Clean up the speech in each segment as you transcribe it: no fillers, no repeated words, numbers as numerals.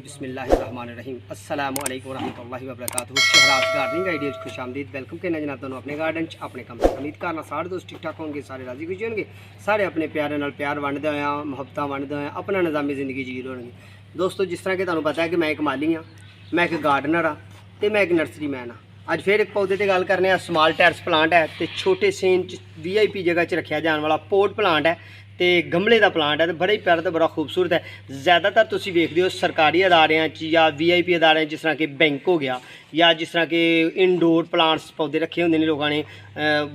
बिस्मिल्लाहिर्रहमानिर्रहीम अस्सलाम वालेकुम रहमतुल्लाहि व बरकातहू। शहराज गार्डनिंग आइडियाज़ खुश आमदीद। वेलकम कहना जनाब तुहानू अपने गार्डन अपने कम से उम्मीद करना सारे दोस्त ठीक ठाक होंगे, सारे राजी खुशी होंगे, सारे अपने प्यारे नाल प्यार वंडदे होए मुहब्बत वंडदे होए अपना निज़ामी ज़िंदगी जी रहे होंगे। दोस्तों जिस तरह कि तुहानू पता है कि मैं एक माली हाँ, मैं एक गार्डनर हाँ तो मैं एक नर्सरी मैन हाँ। अज फिर एक पौधे की गल करने स्मॉल टेरेस प्लांट है तो छोटे सेन VIP जगह च रखा जाने वाला पोट प्लांट है तो गमले का प्लांट है तो बड़ा ही प्यारा तो बड़ा खूबसूरत है। ज़्यादातर तुम वेखते हो सरकारी अदारे या VIP अदारे जिस तरह कि बैंक हो गया या जिस तरह कि इनडोर प्लांट्स पौधे रखे होंगे ने लोगों ने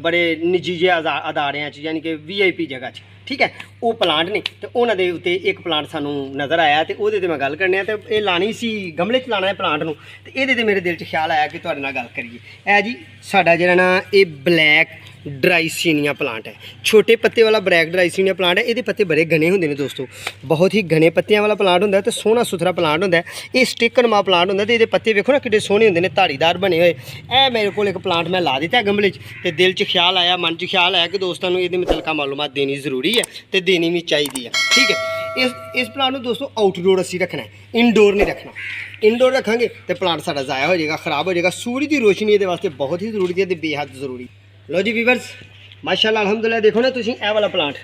बड़े निजी जे अदारे यानी कि VIP जगह च, ठीक है वो प्लांट ने तो उन्होंने उत्ते एक प्लांट सानू नज़र आया तो वो मैं गल करने तो ये लानी सी गमले च लाना है प्लांट नूं तो ये मेरे दिल च ख्याल आया कि तुहाडे नाल गल करिए। है जी साडा जिहड़ा ना ये ब्लैक ड्राइसिनिया प्लांट है, छोटे पत्ते वाला ब्लैक ड्राइसिनिया प्लांट है। ये पत्ते बड़े घने होंगे ने दोस्तों, बहुत ही घने पत्तियां वाला प्लांट होंदा है तो सोहना सुथरा प्लांट होंदा है। ये स्टिकनमा प्लांट होंदा तो ये पत्ते वेखो ना कितने सोहने होंगे ने धारीदार बने हुए। ए मेरे को एक प्लांट मैं ला दिता गमले तो दिल च ख्याल आया मन च ख्याल आया कि दोस्तों को ये मुतलका मालूमात देनी ज़रूरी है तो देनी भी चाहिए है, ठीक है। इस प्लांट को दोस्तों आउटडोर असी रखना है, इनडोर नहीं रखना। इनडोर रखांगे तो प्लांट साडा ज़ाया हो जाएगा, खराब हो जाएगा। सूरज की रोशनी ये वास्ते बहुत ही जरूरी है तो बेहद जरूरी। लो जी वीवर्स माशाअल्लाह अल्हम्दुलिल्लाह देखो ना तुसीं ए वाला प्लांट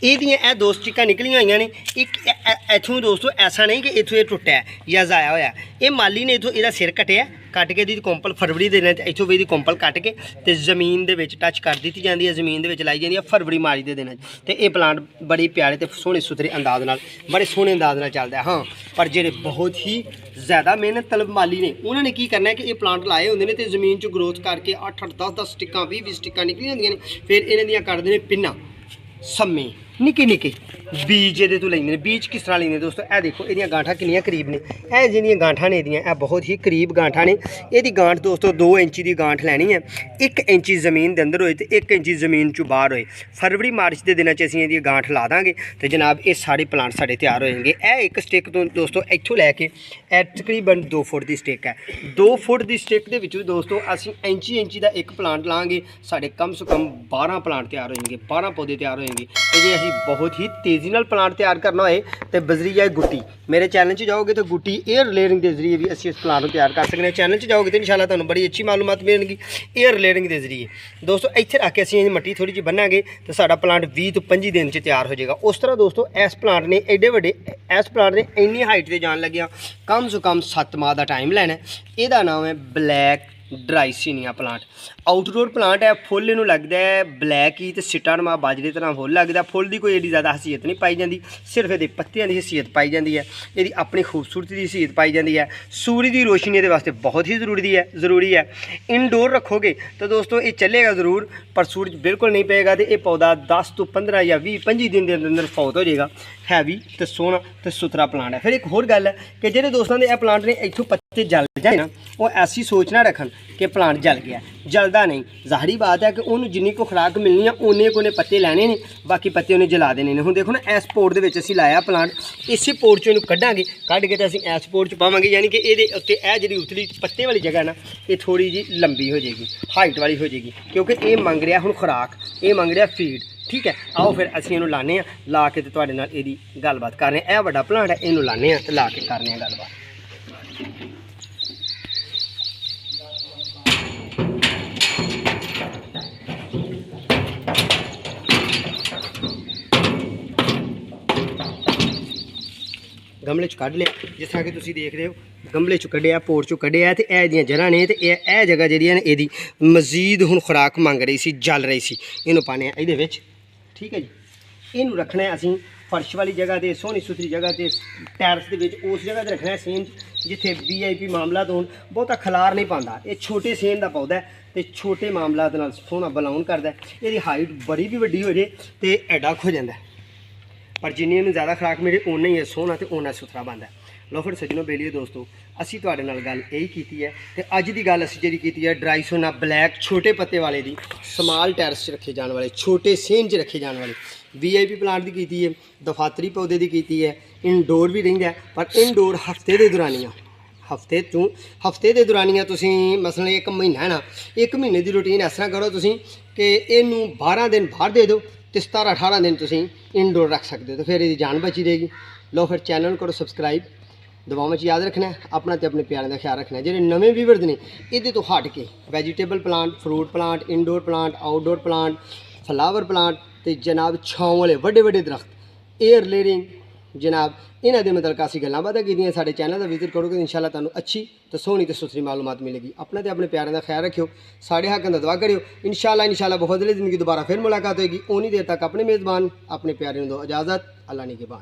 ये दो स्टिक्कां निकलियां हुई ने। एक इथों दोस्तों ऐसा नहीं कि इथों ये टुट्टा है या ज़ाया होया, ये माली ने इथों इहदा सिर कटिया कट के दी कोंपल फरवरी दे दिन इथों भी कोंपल कट के तो जमीन दे विच टच कर दी जाती है, जमीन दे विच लाई जाती है फरवरी मार्च के दिन तो ये प्लांट बड़ी प्यारे तो सोहने सुथरे अंदाज नाल बड़े सोहने अंदाज नाल चलदा है। हाँ पर जेडे बहुत ही ज़्यादा मेहनत तलब माली ने उन्होंने की करना है कि ये प्लांट लाए होंगे ने तो जमीन च ग्रोथ करके 8-8 10-10 स्टिक्कां 20-20 स्टिक्कां निकली होंदियां ने। फिर इन्हां दियां कढदे ने पिन्नां सम्मे निके निके बीज ये तो लेंगे। बीज किस तरह लेंगे दोस्तों, ए देखो ये गांठा कितनी करीब ने, ए जिहड़ियां गांठा ने ये बहुत ही करीब गांठा ने। ये गांठ दोस्तों 2 इंची की गांठ लैनी है, 1 इंची जमीन के अंदर होए तो 1 इंची जमीन चो बाहर होए। फरवरी मार्च के दिनों असीं इहदी गांठ ला देंगे तो जनाब ये सारे प्लांट साढ़े तैयार हो जाएंगे। ए एक स्टिक तो दोस्तों इत्थों लैके तकरीबन 2 फुट की स्टिक है। 2 फुट की स्टिक के विचों दोस्तों असीं इंची का एक प्लांट लाँगे साढ़े कम से कम 12 प्लांट तैयार हो जाएंगे, 12 पौधे तैयार हो जाएंगे। तो जे असीं बहुत ही तेज़ी नाल प्लांट तैयार करना होए तो बजरिया गुट्टी मेरे चैनल च जाओगे तो गुट्टी एयर लेयरिंग के जरिए भी असीं इस प्लांट को तैयार कर सकते हैं। चैनल च जाओगे तो इंशाल्लाह तुहानूं बड़ी अच्छी मालूमात मिलेगी एयर लेयरिंग के जरिए। दोस्तों इत्थे रख के असीं मट्टी थोड़ी जी बन्नांगे तो साडा प्लांट 20 तो 25 दिन च तैयार हो जाएगा। उस तरह दोस्तों इस प्लांट ने एडे वड्डे इस प्लांट ने इन्नी हाइट ते जान लग्या कम से कम 7 माह का टाइम लैना है। इहदा नाम है ब्लैक ड्राइसिनिया प्लांट। आउटडोर प्लांट है, फुल इनू लगता है ब्लैक ही तो सिटारमा बाजरे तरह फुल लगता। फुल की कोई एडी ज़्यादा हसीयत नहीं पाई जाती, सिर्फ ये पत्तियां की हसीयत पाई जाती है, ये अपनी खूबसूरती की हसीयत पाई जाती है। सूरज की रोशनी ये वास्ते बहुत ही ज़रूरी है। इनडोर रखोगे तो दोस्तों ये चलेगा ज़रूर पर सूरज बिल्कुल नहीं पेगा तो यह पौधा 10 तो 15 या 20-25 दिन के अंदर फौत हो जाएगा। हैवी तो सोहना तो सुथरा प्लांट है। फिर एक होर गल है कि जो दोस्तों के प्लांट ने इतों पत्ते जल जाए ना वो ऐसी सोच ना रखन कि प्लांट जल गया, जलदा नहीं। ज़ाहरी बात है कि उन्होंने जिन्नी को खुराक मिलनी है उन्ने को पत्ते लैने ने, बाकी पत्ते उन्हें जला देने ने। हुण देखो ना इस पोर्ट के असीं लाया प्लांट, इस पोर्ट चों कढ़ांगे, कढ़ के तो असीं इस पोर्ट च पावांगे यानी कि ये उत्ते जिहड़ी उतली पत्ते वाली जगह ना ये थोड़ी जी लंबी हो जाएगी, हाइट वाली हो जाएगी क्योंकि ये मंग रहा हुण खुराक, ये मंग रहा फीड, ठीक है। आओ फिर असीं इहनूं लाने ला के तो तुहाडे नाल इहदी गलबात करने। यह वड्डा प्लांट है, इहनूं लाने तो ला के करने गलबात। गमले च कढ़ लिया जिस तरह कि तुसीं देख रहे हो, गमले चो कढ़िया पोर्ट चो कढ़िया तो यह दियां जड़ां ने तो यह जगह जी ने यदी मजीद हुण खुराक मंग रही सी, जल रही सी। इनू पाने ये विच, ठीक है जी। इनू रखना है असीं फर्श वाली जगह ते सोहनी सुथरी जगह ते टैरस दे विच उस जगह ते रखना है सेन जिथे VIP मामलात होण। बहुता खलार नहीं पाता, ये छोटे सेन का पौधा है तो छोटे मामलात नाल सोहना बिलोंग करता है। यदि हाइट बड़ी भी वड्डी हो जाए तो एडा हो जाता है पर जिन्नी ज़्यादा खुराक मिले उन्ना ही सोहना तो उन्ना सुथरा बनता है। लो फिर सज्जनों बेलिए दोस्तों असी तुहाडे नाल गल यही की है तो अज की गल असी जी की है ड्राइसिनिया ब्लैक छोटे पत्ते वाले दी स्मॉल टेरेस च रखे जाने वाले, छोटे सेन च रखे जाने वाले VIP प्लांट की है, दफातरी पौधे की है, इनडोर भी रहिंदा है। पर इनडोर हफ्ते के दौरानिया हफ्ते के दौरानिया तुसीं मसलन 1 महीना है ना, 1 महीने की रूटीन इस तरह करो तुसीं कि इनू 12 दिन बाहर दे दो ਤੇ 17-18 दिन ਤੁਸੀਂ ਇਨਡੋਰ ਰੱਖ ਸਕਦੇ ਹੋ ਤੇ ਫਿਰ ਇਹਦੀ ਜਾਨ ਬਚੀ ਰਹੇਗੀ। ਲਓ ਫਿਰ ਚੈਨਲ ਨੂੰ ਕਰੋ ਸਬਸਕ੍ਰਾਈਬ, ਦੁਆਵਾਂ 'ਚ ਯਾਦ ਰੱਖਣਾ ਆਪਣਾ ਤੇ ਆਪਣੇ ਪਿਆਰਿਆਂ ਦਾ ਖਿਆਲ ਰੱਖਣਾ। ਜਿਹੜੇ ਨਵੇਂ ਵੀਵਰਸ ਨੇ ਇਹਦੇ ਤੋਂ ਹਟ ਕੇ vegetable plant, fruit plant, indoor plant, outdoor plant, flower plant ਤੇ ਜਨਾਬ ਛਾਂ ਵਾਲੇ ਵੱਡੇ ਵੱਡੇ ਦਰਖਤ, 에ਅਰ ਲੇਅਰਿੰਗ जनाब इन्हों के मतलब असी गल्लां बातां कीतियां। साडे चैनल का विजिट करोगे तो इंशाल्लाह तुहानूं अच्छी तो सोहनी तो सुथरी मालूमात मिलेगी। अपना तो अपने प्यारों का ख्याल रखियो, साढ़े हक का दुआ करियो। इंशाल्लाह बहुत जल्दी ज़िंदगी दोबारा फिर मुलाकात होगी। उन्नी देर तक अपने मेज़बान अपने प्यारे दो इजाज़त। अल्लाह निगहबान।